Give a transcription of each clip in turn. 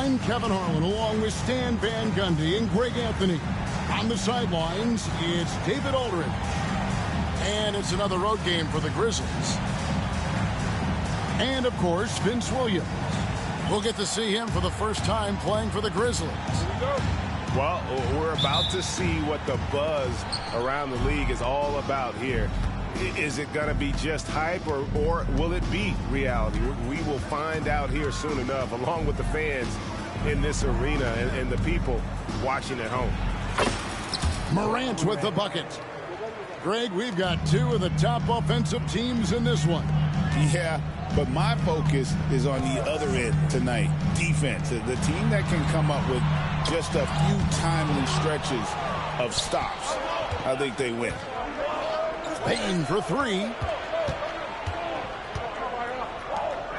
I'm Kevin Harlan, along with Stan Van Gundy and Greg Anthony. On the sidelines, it's David Aldridge. And it's another road game for the Grizzlies. And, of course, Vince Williams. We'll get to see him for the first time playing for the Grizzlies. Well, we're about to see what the buzz around the league is all about here. Is it going to be just hype, or will it be reality? We will find out here soon enough, along with the fans in this arena and the people watching at home. Morant with the bucket. Greg, we've got two of the top offensive teams in this one. Yeah, but my focus is on the other end tonight, defense. The team that can come up with just a few timely stretches of stops, I think they win. Payne for three.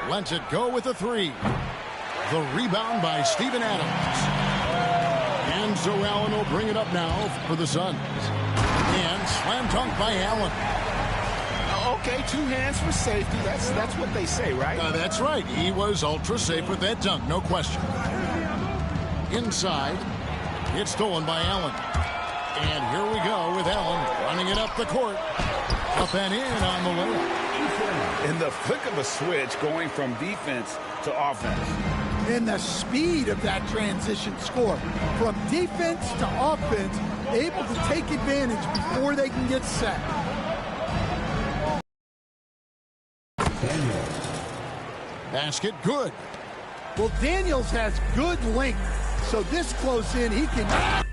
Lets it go with a three. The rebound by Steven Adams. And so Allen will bring it up now for the Suns. And slam dunk by Allen. Okay, two hands for safety. That's what they say, right? That's right. He was ultra safe with that dunk, no question. Inside. It's stolen by Allen. And here we go with Allen running it up the court. Up and in on the layup. In the flick of a switch, going from defense to offense. And the speed of that transition score. From defense to offense, able to take advantage before they can get set. Basket good. Well, Daniels has good length, so this close in, he can...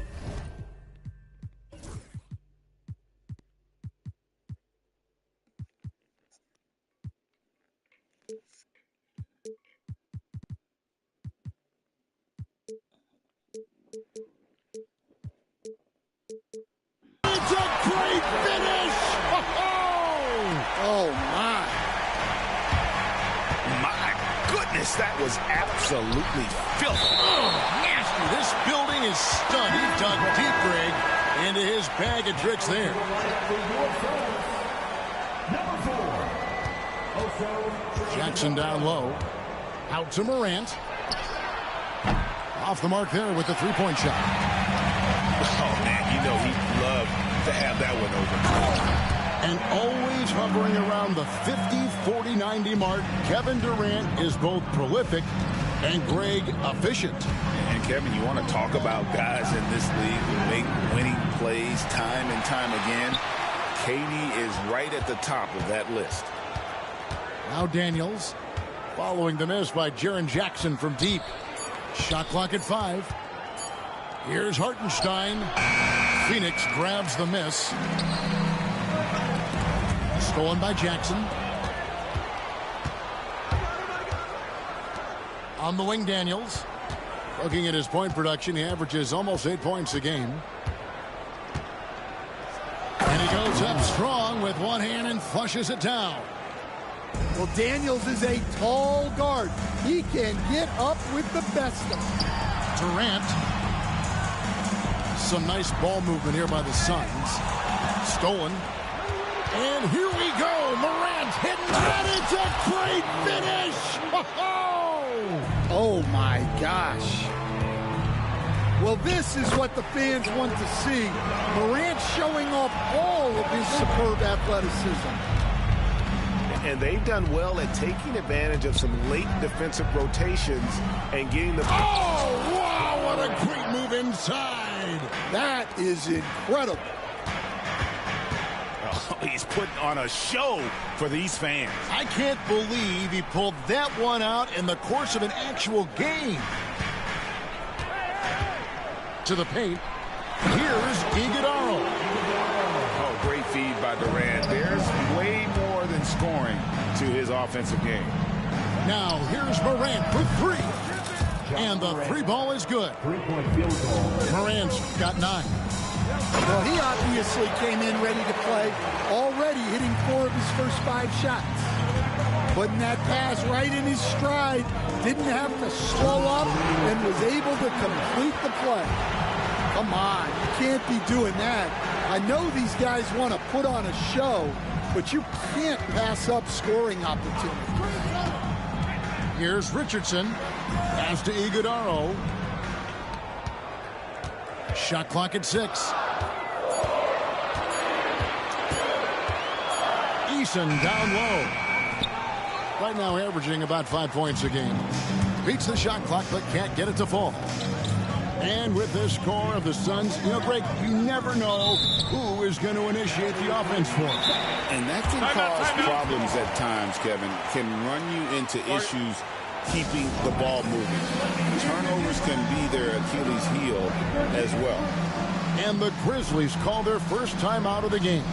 It's a great finish! Oh, my. My goodness, that was absolutely filthy. Nasty. This building is stunned. He dug deep, Greg, into his bag of tricks there. Jackson down low. Out to Morant. Off the mark there with the three-point shot. Oh, man, you know he'd love to have that one over. And always hovering around the 50, 40, 90 mark, Kevin Durant is both prolific and, Greg, efficient. And, Kevin, you want to talk about guys in this league who make winning plays time and time again? KD is right at the top of that list. Now Daniels following the miss by Jaren Jackson from deep. Shot clock at 5. Here's Hartenstein. Phoenix grabs the miss. Stolen by Jackson. On the wing, Daniels. Looking at his point production, he averages almost 8 points a game. And he goes up strong with one hand and flushes it down. Well, Daniels is a tall guard. He can get up with the best of them. Durant. Some nice ball movement here by the Suns. Stolen. And here we go. Morant hitting that. It's a great finish. Oh, my gosh. Well, this is what the fans want to see. Morant showing off all of his superb athleticism. And they've done well at taking advantage of some late defensive rotations and getting the... Oh, wow, what a great move inside. That is incredible. Oh, he's putting on a show for these fans. I can't believe he pulled that one out in the course of an actual game. To the paint. Here's Iguodala. Oh, great feed by Durant. There's way more than scoring to his offensive game. Now here's Morant for three. And the three ball is good. Morant's got 9. Well, he obviously came in ready to play, already hitting 4 of his first 5 shots. Putting that pass right in his stride, didn't have to slow up, and was able to complete the play. Come on, you can't be doing that. I know these guys want to put on a show, but you can't pass up scoring opportunities. Here's Richardson. Pass to Iguodaro. Shot clock at 6. Eason down low. Right now averaging about 5 points a game. Beats the shot clock but can't get it to fall. And with this score of the Suns, Greg, you never know who is going to initiate the offense for them. And that can cause problems at times, Kevin. Can run you into issues keeping the ball moving. Turnovers can be their Achilles heel as well. And the Grizzlies call their first time out of the game.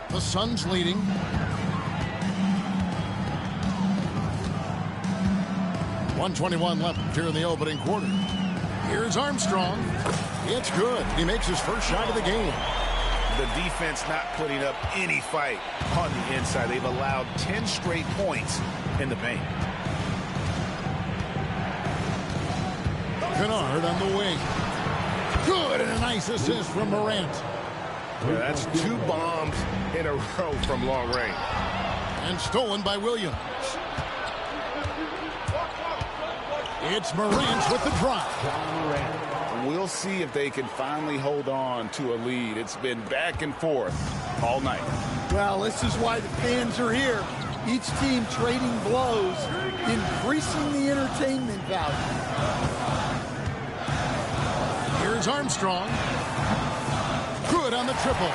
The Suns leading. .121 left here in the opening quarter. Here's Armstrong. It's good. He makes his first shot of the game. The defense not putting up any fight on the inside. They've allowed 10 straight points in the paint. Kennard on the wing. Good, and a nice assist from Morant. Yeah, that's 2 bombs in a row from long range. And stolen by Williams. It's Morant with the drop. We'll see if they can finally hold on to a lead. It's been back and forth all night. Well, this is why the fans are here. Each team trading blows, increasing the entertainment value. Here's Armstrong. Good on the triple.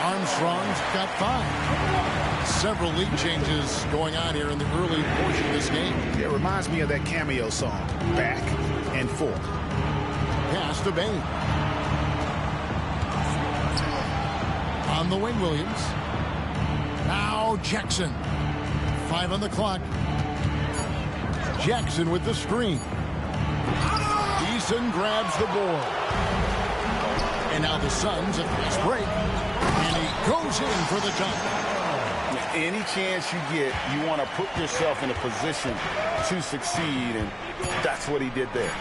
Armstrong's got 5. Several league changes going on here in the early portion of this game. It reminds me of that cameo song, Back and Forth. Pass to Bane. On the wing, Williams. Now Jackson. 5 on the clock. Jackson with the screen. Eason grabs the board. And now the Suns at fast break. And he goes in for the dunk. Any chance you get, you want to put yourself in a position to succeed, and that's what he did there.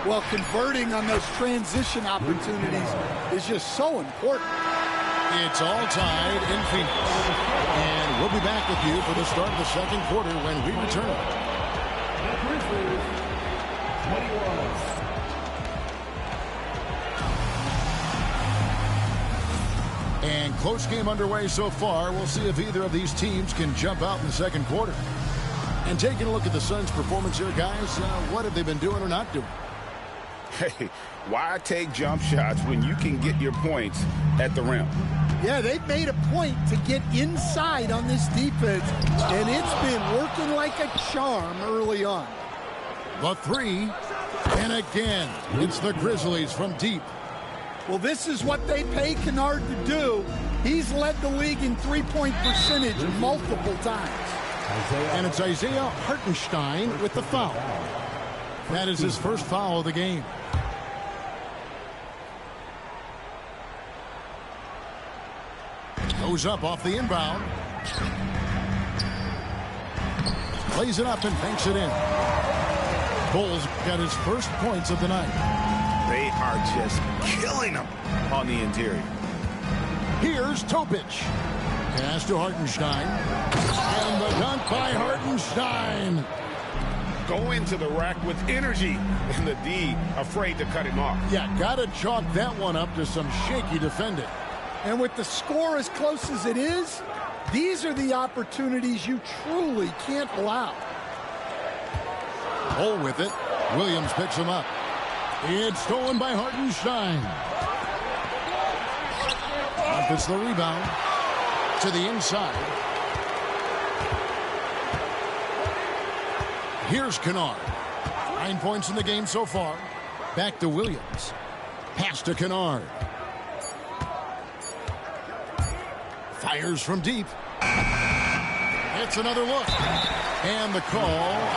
Well, converting on those transition opportunities is just so important. It's all tied in Phoenix. And we'll be back with you for the start of the second quarter when we return. And close game underway so far. We'll see if either of these teams can jump out in the second quarter. And taking a look at the Suns' performance here, guys, what have they been doing or not doing? Hey, why take jump shots when you can get your points at the rim? Yeah, they've made a point to get inside on this defense, and it's been working like a charm early on. The 3, and again, it's the Grizzlies from deep. Well, this is what they pay Kennard to do. He's led the league in three-point percentage multiple times. And it's Isaiah Hartenstein with the foul. That is his first foul of the game. Goes up off the inbound. Plays it up and banks it in. Bulls got his first points of the night. They are just killing them on the interior. Here's Topic. Pass to Hartenstein. And the dunk by Hartenstein. Go into the rack with energy. And the D afraid to cut him off. Yeah, got to chalk that one up to some shaky defending. And with the score as close as it is, these are the opportunities you truly can't allow. Hole with it. Williams picks him up. It's stolen by Hartenstein. Up it's the rebound to the inside. Here's Kennard. 9 points in the game so far. Back to Williams. Pass to Kennard. Fires from deep. It's another look. And the call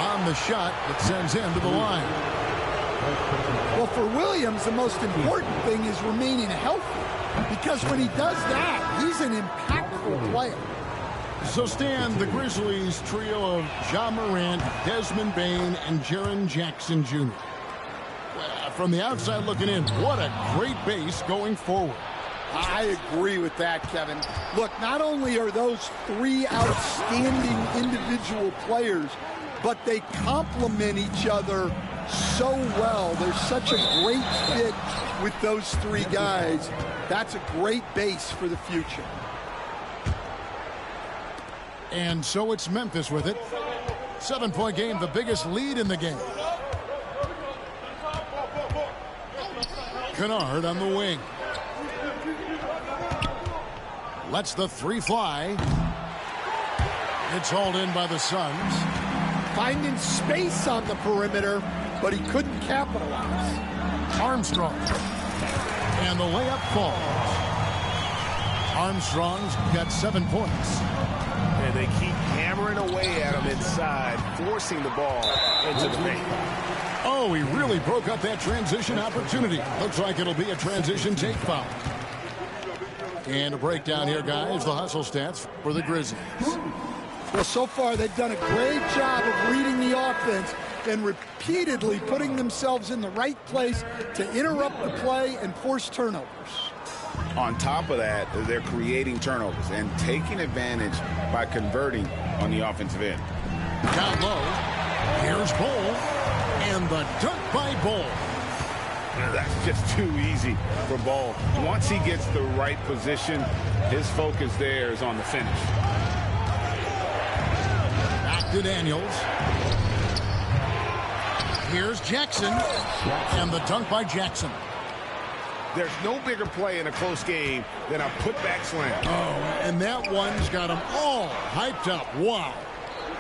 on the shot that sends him to the line. Well, for Williams, the most important thing is remaining healthy. Because when he does that, he's an impactful player. So, Stan, the Grizzlies trio of Ja Morant, Desmond Bane, and Jaren Jackson Jr. From the outside looking in, what a great base going forward. I agree with that, Kevin. Look, not only are those three outstanding individual players, but they complement each other so well. There's such a great fit with those three guys. That's a great base for the future. And so it's Memphis with it. 7-point game, the biggest lead in the game. Kennard on the wing. Lets the three fly. It's hauled in by the Suns. Finding space on the perimeter, but he couldn't capitalize. Armstrong. And the layup falls. Armstrong's got 7 points. And they keep hammering away at him inside, forcing the ball into the paint. Oh, he really broke up that transition opportunity. Looks like it'll be a transition take foul. And a breakdown here, guys. The hustle stats for the Grizzlies. Well, so far they've done a great job of reading the offense and repeatedly putting themselves in the right place to interrupt the play and force turnovers. On top of that, they're creating turnovers and taking advantage by converting on the offensive end. Down low. Here's Bol. And the dunk by Bol. That's just too easy for Bol. Once he gets the right position, his focus there is on the finish. Back to Daniels. Here's Jackson. And the dunk by Jackson. There's no bigger play in a close game than a putback slam. Oh, and that one's got them all hyped up. Wow.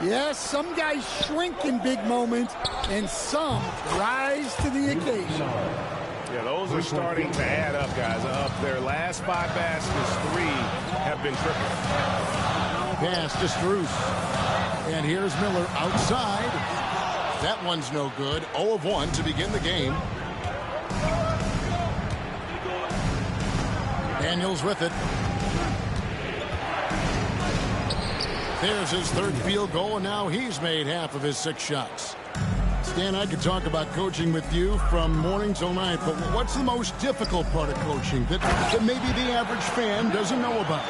Yes, some guys shrink in big moments, and some rise to the occasion. Yeah, those are starting to add up, guys. Up their last 5 baskets, 3 have been triple. Pass to Strus. And here's Miller outside. That one's no good. 0 of 1 to begin the game. Daniels with it. There's his 3rd field goal, and now he's made half of his 6 shots. Stan, I could talk about coaching with you from morning till night, but what's the most difficult part of coaching that maybe the average fan doesn't know about?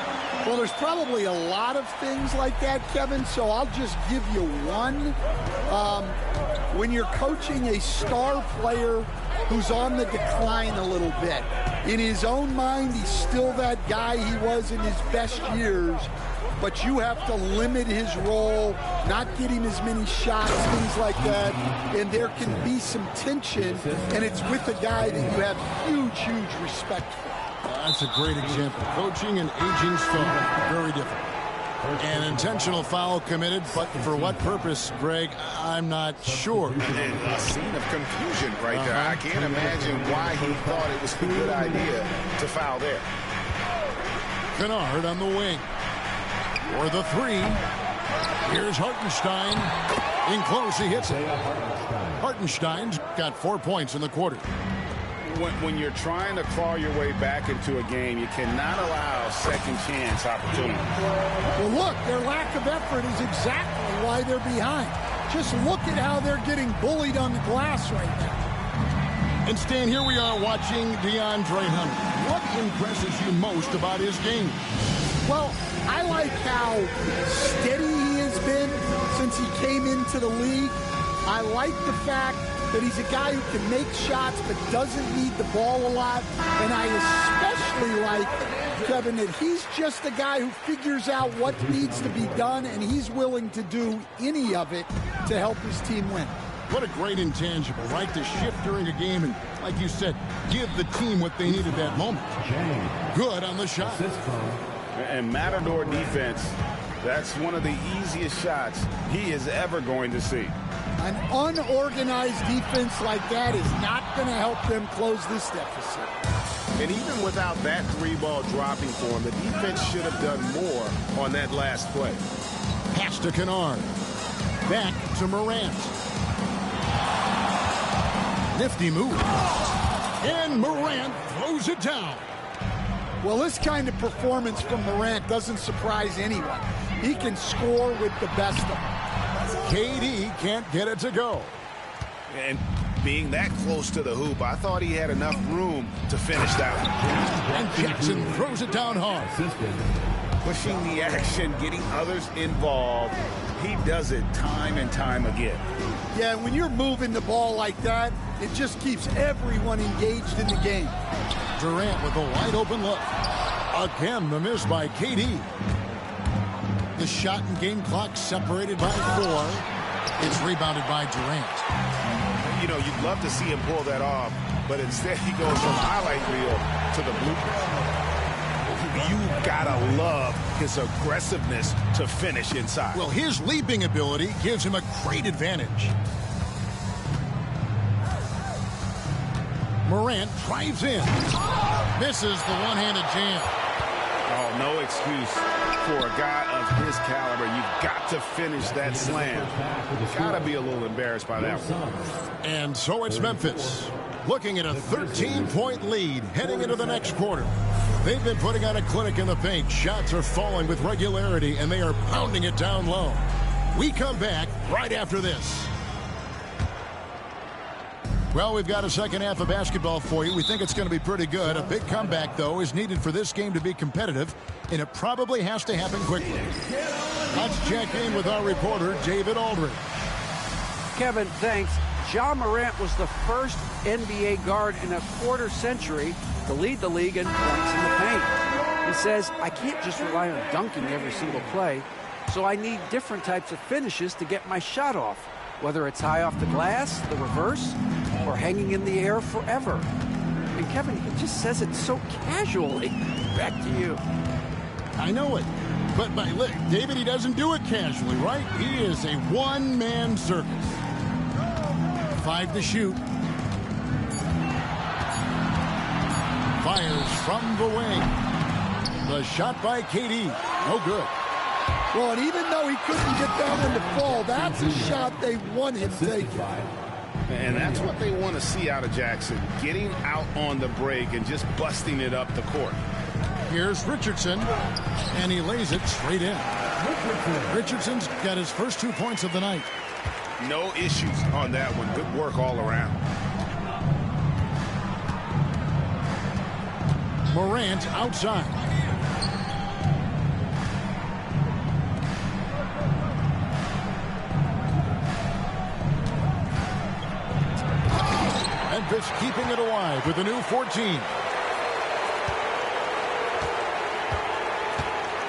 Well, there's probably a lot of things like that, Kevin, so I'll just give you one. When you're coaching a star player who's on the decline a little bit, in his own mind, he's still that guy he was in his best years, but you have to limit his role, not get him as many shots, things like that, and there can be some tension, and it's with a guy that you have huge respect for. That's a great example. Coaching an aging star, very different. An intentional foul committed, but for what purpose, Greg, I'm not sure. And a scene of confusion right there. I can't imagine why he thought it was a good idea to foul there. Kennard on the wing. For the 3. Here's Hartenstein. In close, he hits it. Hartenstein's got 4 points in the quarter. When you're trying to claw your way back into a game, you cannot allow second chance opportunities. Well, look, their lack of effort is exactly why they're behind. Just look at how they're getting bullied on the glass right now. And Stan, here we are watching DeAndre Hunter. What impresses you most about his game? Well, I like how steady he has been since he came into the league. I like the fact that he's a guy who can make shots but doesn't need the ball a lot. And I especially like, Kevin, that he's just a guy who figures out what needs to be done, and he's willing to do any of it to help his team win. What a great intangible, right? To shift during a game and, like you said, give the team what they need at that moment. Good on the shot. And Matador defense, that's one of the easiest shots he is ever going to see. An unorganized defense like that is not going to help them close this deficit. And even without that 3-ball dropping for him, the defense should have done more on that last play. Pass to Kennard. Back to Morant. Nifty move. And Morant throws it down. Well, this kind of performance from Morant doesn't surprise anyone. he can score with the best of them. KD can't get it to go. And being that close to the hoop, I thought he had enough room to finish that one. And Jackson throws it down hard. Pushing the action, getting others involved. He does it time and time again. Yeah, when you're moving the ball like that, it just keeps everyone engaged in the game. Durant with a wide open look. Again, the miss by KD. The shot and game clock separated by 4. It's rebounded by Durant. You know, you'd love to see him pull that off, but instead he goes from highlight reel to the bloopers. You gotta love his aggressiveness to finish inside. Well, his leaping ability gives him a great advantage. Morant drives in. Misses the one-handed jam. Oh, no excuse for a guy of his caliber. You've got to finish that slam. Gotta be a little embarrassed by that one. And so it's Memphis, looking at a 13-point lead heading into the next quarter. They've been putting on a clinic in the paint. Shots are falling with regularity, and they are pounding it down low. We come back right after this. Well, we've got a second half of basketball for you. We think it's going to be pretty good. A big comeback, though, is needed for this game to be competitive, and it probably has to happen quickly. Let's check in with our reporter, David Aldridge. Kevin, thanks. Ja Morant was the first NBA guard in a quarter century to lead the league in points in the paint. He says, I can't just rely on dunking every single play, so I need different types of finishes to get my shot off, whether it's high off the glass, the reverse, or hanging in the air forever. And Kevin, he just says it so casually. Back to you. I know it. But look, David, he doesn't do it casually, right? He is a one-man circus. 5 to shoot. Fires from the wing. The shot by KD. No good. Well, and even though he couldn't get down in the fall, that's a shot they want him taking. And that's what they want to see out of Jackson. Getting out on the break and just busting it up the court. Here's Richardson, and he lays it straight in. Richardson's got his first 2 points of the night. No issues on that one. Good work all around. Morant outside. Memphis keeping it alive with a new 14.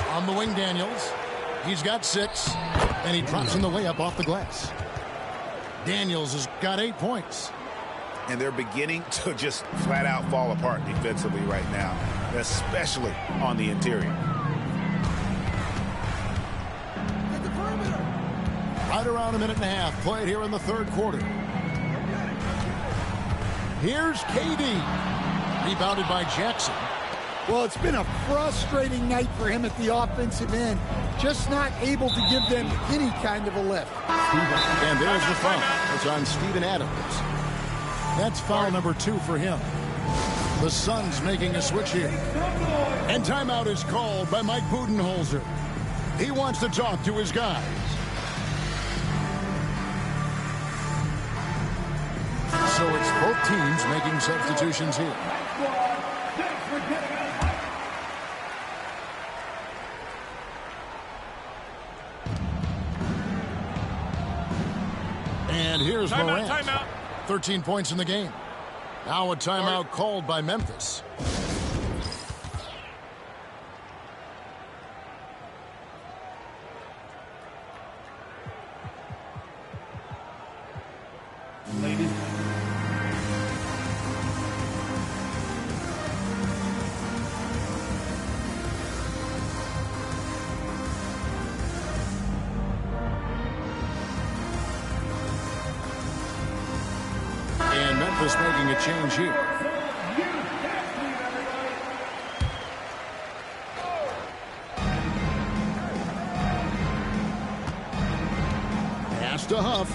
On the wing, Daniels. He's got 6, and he drops in the layup off the glass. Daniels has got 8 points. And they're beginning to just flat out fall apart defensively right now, especially on the interior. Right around a minute and a half played here in the third quarter. Here's KD. Rebounded by Jackson. Well, it's been a frustrating night for him at the offensive end. Just not able to give them any kind of a lift. And there's the foul. It's on Steven Adams. That's foul number 2 for him. The Suns making a switch here. And timeout is called by Mike Budenholzer. He wants to talk to his guys. So it's both teams making substitutions here. And here's Morant. Timeout. 13 points in the game. Now a timeout called by Memphis. Ladies. And Memphis making a change here. Pass to Huff.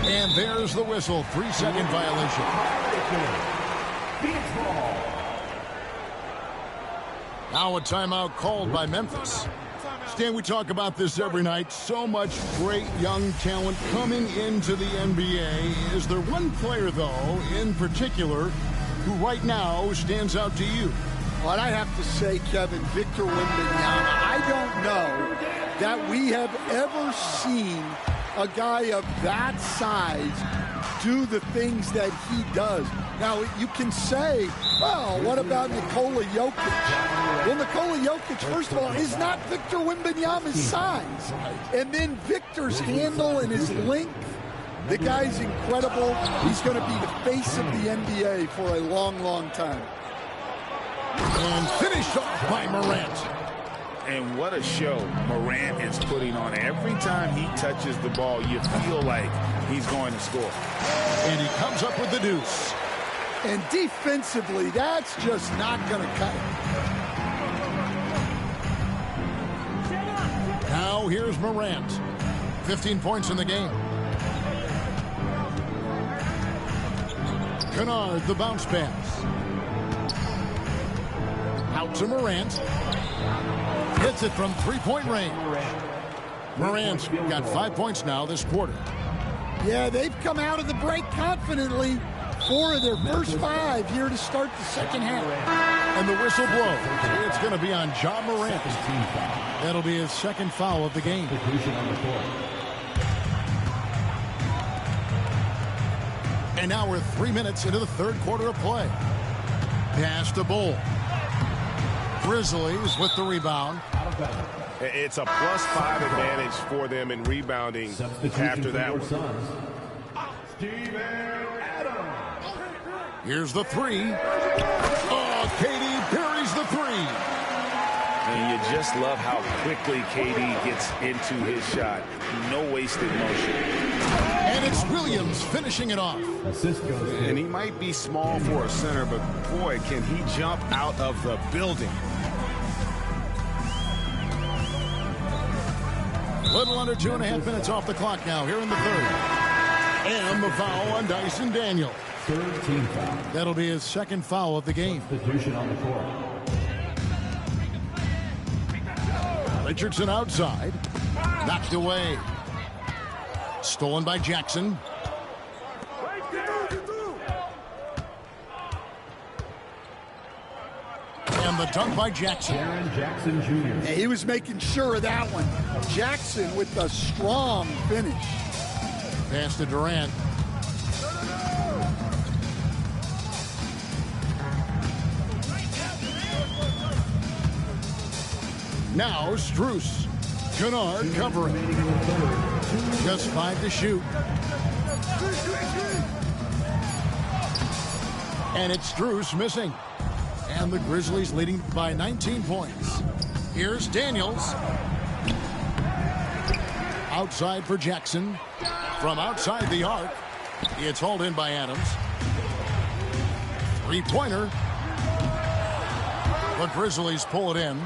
And there's the whistle. 3-second violation. Now a timeout called by Memphis. Stan, we talk about this every night. So much great young talent coming into the NBA. Is there one player, though, in particular, who right now stands out to you? What I have to say, Kevin, Victor Wembanyama, I don't know that we have ever seen a guy of that size do the things that he does. Now, you can say, well, what about Nikola Jokic? Well, Nikola Jokic, first of all, is not Victor Wembanyama's size. And then Victor's handle and his length, the guy's incredible. He's going to be the face of the NBA for a long, long time. And finished off by Morant. And what a show Morant is putting on. Every time he touches the ball, you feel like he's going to score. And he comes up with the deuce. And defensively, that's just not going to cut it. Now here's Morant. 15 points in the game. Kennard, the bounce pass. Out to Morant. Hits it from three-point range. Morant's got 5 points now this quarter. Yeah, they've come out of the break confidently. 4 of their first 5 here to start the second half. And the whistle blows. It's going to be on Ja Morant. That'll be his second foul of the game. And now we're 3 minutes into the third quarter of play. Pass to Bull. Grizzlies with the rebound. It's a +5 advantage for them in rebounding after that one. Here's the three. Oh, KD buries the three. And you just love how quickly KD gets into his shot. No wasted motion. And it's Williams finishing it off. And he might be small for a center, but boy, can he jump out of the building. Little under 2.5 minutes off the clock now here in the third. And the foul on Dyson Daniels. Third team foul. That'll be his second foul of the game. Substitution on the court. Richardson outside. Knocked away. Stolen by Jackson. And the dunk by Jackson. Jaren Jackson Jr. Yeah, he was making sure of that one. Jackson with a strong finish. Pass to Durant. Now Strus. Kennard covering. Just 5 to shoot. And it's Strus missing. And the Grizzlies leading by 19 points. Here's Daniels. Outside for Jackson. From outside the arc. It's hauled in by Adams. Three-pointer. The Grizzlies pull it in.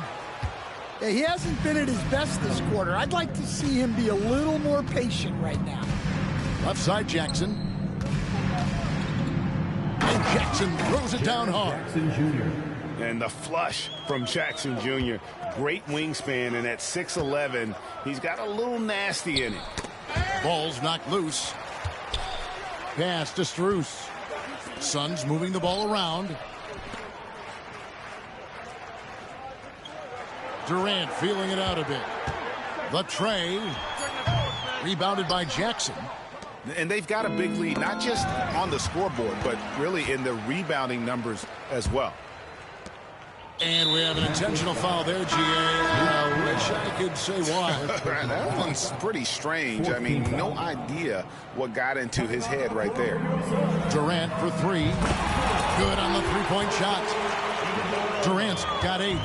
Yeah, he hasn't been at his best this quarter. I'd like to see him be a little more patient right now. Left side Jackson. And Jackson throws it down hard. Jackson Jr. And the flush from Jackson Jr. Great wingspan, and at 6'11", he's got a little nasty in it. Ball's knocked loose. Pass to Strus. Suns moving the ball around. Durant feeling it out a bit. The tray. Rebounded by Jackson. And they've got a big lead, not just on the scoreboard, but really in the rebounding numbers as well. And we have an intentional foul there, GA. I wish I could say why. That one's pretty strange. I mean, no idea what got into his head right there. Durant for 3. Good on the three-point shot. Durant's got 8.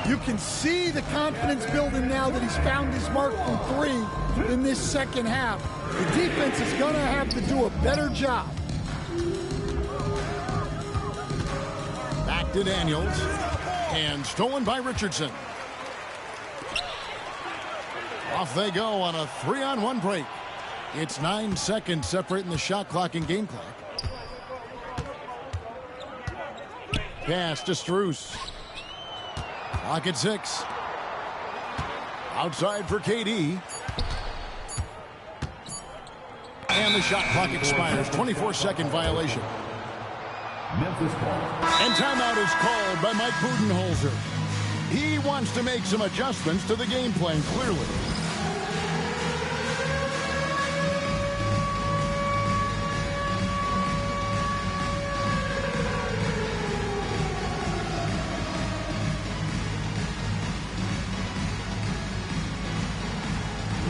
You can see the confidence building now that he's found his mark from 3 in this second half. The defense is going to have to do a better job. Back to Daniels. And stolen by Richardson. Off they go on a 3-on-1 break. It's 9 seconds separating the shot clock and game clock. Pass to Strus. Clock at 6. Outside for KD. And the shot clock expires. 24-second violation. Memphis ball. And timeout is called by Mike Budenholzer. He wants to make some adjustments to the game plan, clearly.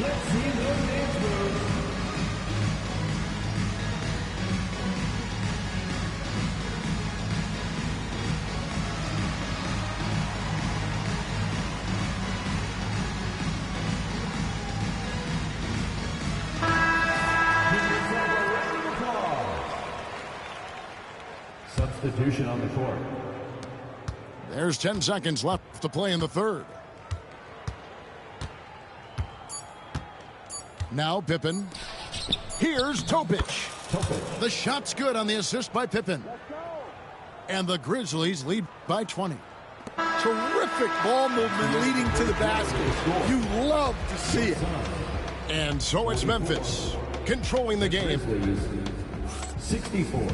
Let's see those names move. Substitution on the court. There's 10 seconds left to play in the third. Now Pippen. Here's Topic. The shot's good on the assist by Pippen. And the Grizzlies lead by 20. Terrific ball movement leading to the basket. You love to see it. And so it's Memphis controlling the game. Grizzlies 64.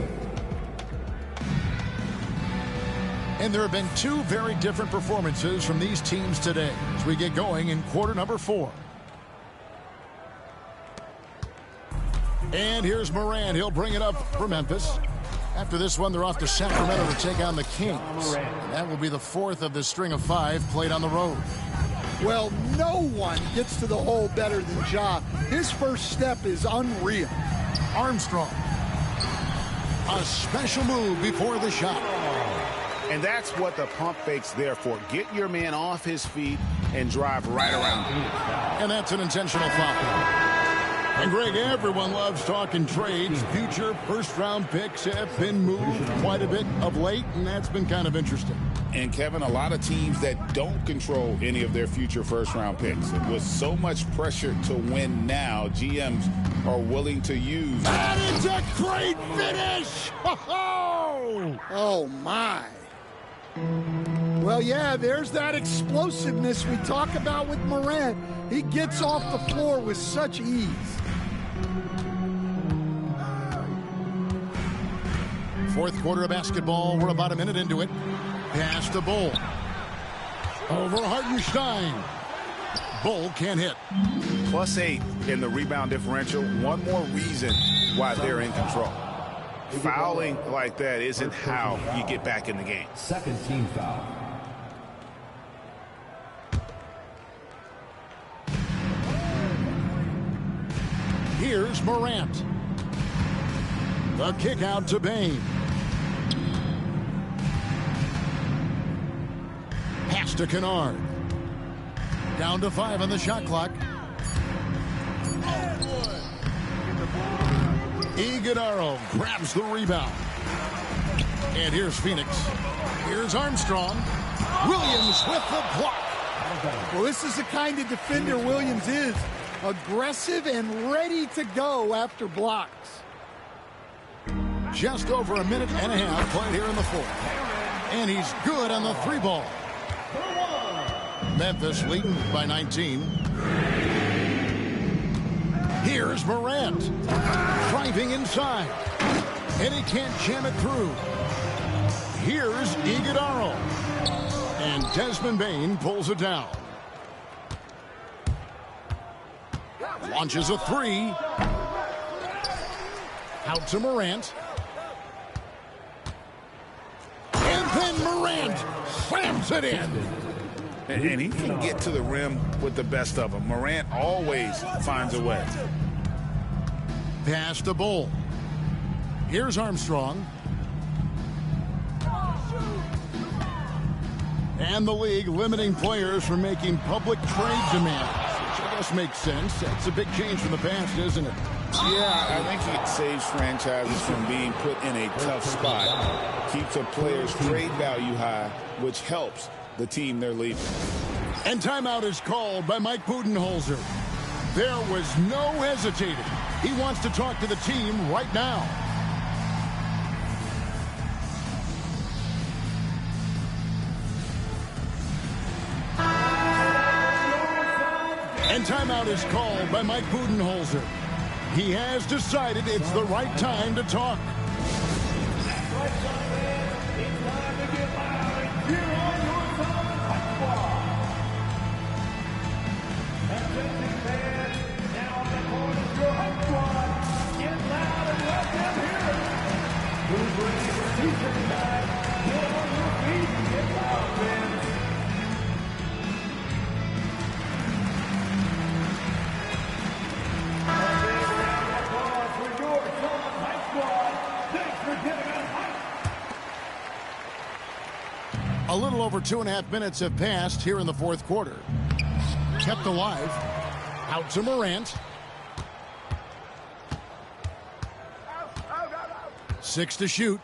And there have been two very different performances from these teams today as we get going in quarter number 4. And here's Morant. He'll bring it up for Memphis. After this one, they're off to Sacramento to take on the Kings. And that will be the 4th of the string of 5 played on the road. Well, no one gets to the hole better than Ja. His first step is unreal. Armstrong. A special move before the shot. And that's what the pump fake's there for. Get your man off his feet and drive right around him. And that's an intentional foul. And, Greg, everyone loves talking trades. Future first-round picks have been moved quite a bit of late, and that's been kind of interesting. And, Kevin, a lot of teams that don't control any of their future first-round picks. With so much pressure to win now, GMs are willing to use. That is a great finish! Oh, my. Well, yeah, there's that explosiveness we talk about with Morant. He gets off the floor with such ease. Fourth quarter of basketball. We're about a minute into it. Pass to Bull. Over Hartenstein. Bull can't hit. +8 in the rebound differential. One more reason why they're in control. Fouling like that isn't how you get back in the game. Second team foul. Here's Morant. The kick out to Bane. Pass to Kennard. Down to 5 on the shot clock. Iguodala grabs the rebound. And here's Phoenix. Here's Armstrong. Williams with the block. Well, this is the kind of defender Williams is. Aggressive and ready to go after blocks. Just over a minute and a half played here in the fourth. And he's good on the 3 ball. Memphis leading by 19. Here's Morant. Driving inside. And he can't jam it through. Here's Iguodala. And Desmond Bane pulls it down. Launches a 3. Out to Morant. And then Morant slams it in. And he can get to the rim with the best of them. Morant always finds a way. Pass to Bull. Here's Armstrong. And the league limiting players from making public trade demands, which I guess makes sense. That's a big change from the past, isn't it? Yeah, I think it saves franchises from being put in a tough spot. Keeps a player's trade value high, which helps the team they're leaving. And timeout is called by Mike Budenholzer. There was no hesitating. He wants to talk to the team right now. And timeout is called by Mike Budenholzer. He has decided it's the right time to talk. A little over 2.5 minutes have passed here in the fourth quarter. Kept alive. Out to Morant. 6 to shoot.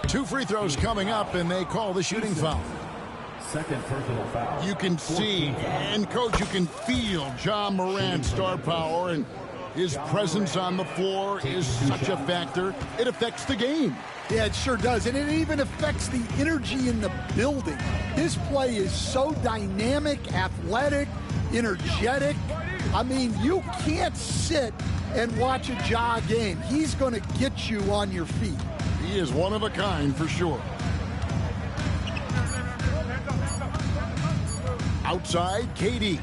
2 free throws coming up, and they call the shooting foul. Second personal foul. You can see, and Coach, you can feel Ja Morant's star power, and his presence on the floor is such a factor. It affects the game. Yeah, it sure does. And it even affects the energy in the building. His play is so dynamic, athletic, energetic. I mean, you can't sit and watch a Ja game. He's going to get you on your feet. He is one of a kind for sure. Outside, KD.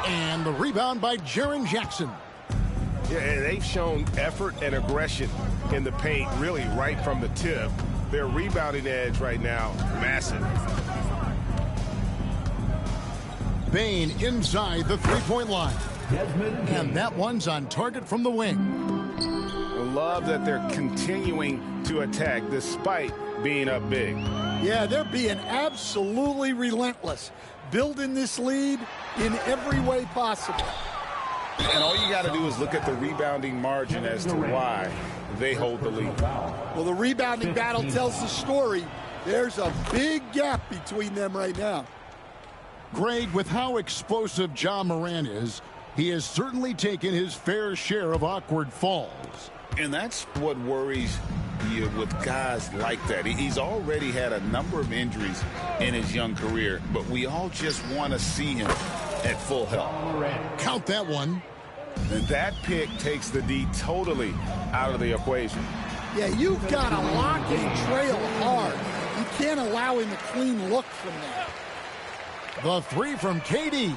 And the rebound by Jaren Jackson. Yeah, and they've shown effort and aggression in the paint, really right from the tip. Their rebounding edge right now, massive. Bane inside the three-point line. And that one's on target from the wing. I love that they're continuing to attack despite being up big. Yeah, they're being absolutely relentless, building this lead in every way possible. And all you got to do is look at the rebounding margin as to why they hold the lead. Well, the rebounding battle tells the story. There's a big gap between them right now. Greg, with how explosive Ja Morant is, he has certainly taken his fair share of awkward falls. And that's what worries you with guys like that. He's already had a number of injuries in his young career, but we all just want to see him at full health. Count that one. And that pick takes the D totally out of the equation. Yeah, you've got to lock and trail hard. You can't allow him a clean look from that. The three from KD.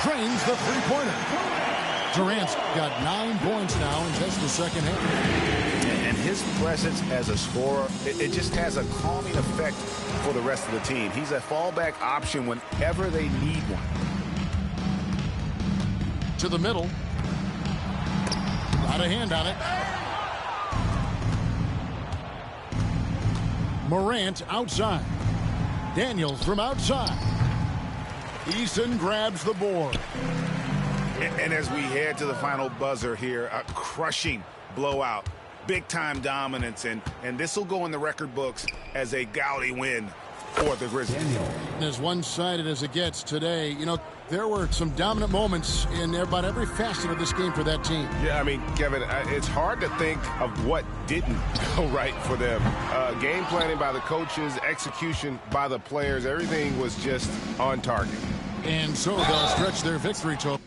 Drains the three-pointer. Durant's got 9 points now in just the second half. And his presence as a scorer, it just has a calming effect for the rest of the team. He's a fallback option whenever they need one. To the middle. Got a hand on it. Morant outside. Daniels from outside. Eason grabs the board. And as we head to the final buzzer here, a crushing blowout. Big-time dominance, and this will go in the record books as a gaudy win for the Grizzlies. As one-sided as it gets today, you know, there were some dominant moments in about every facet of this game for that team. Yeah, I mean, Kevin, it's hard to think of what didn't go right for them. Game planning by the coaches, execution by the players, everything was just on target. And so they'll stretch their victory total.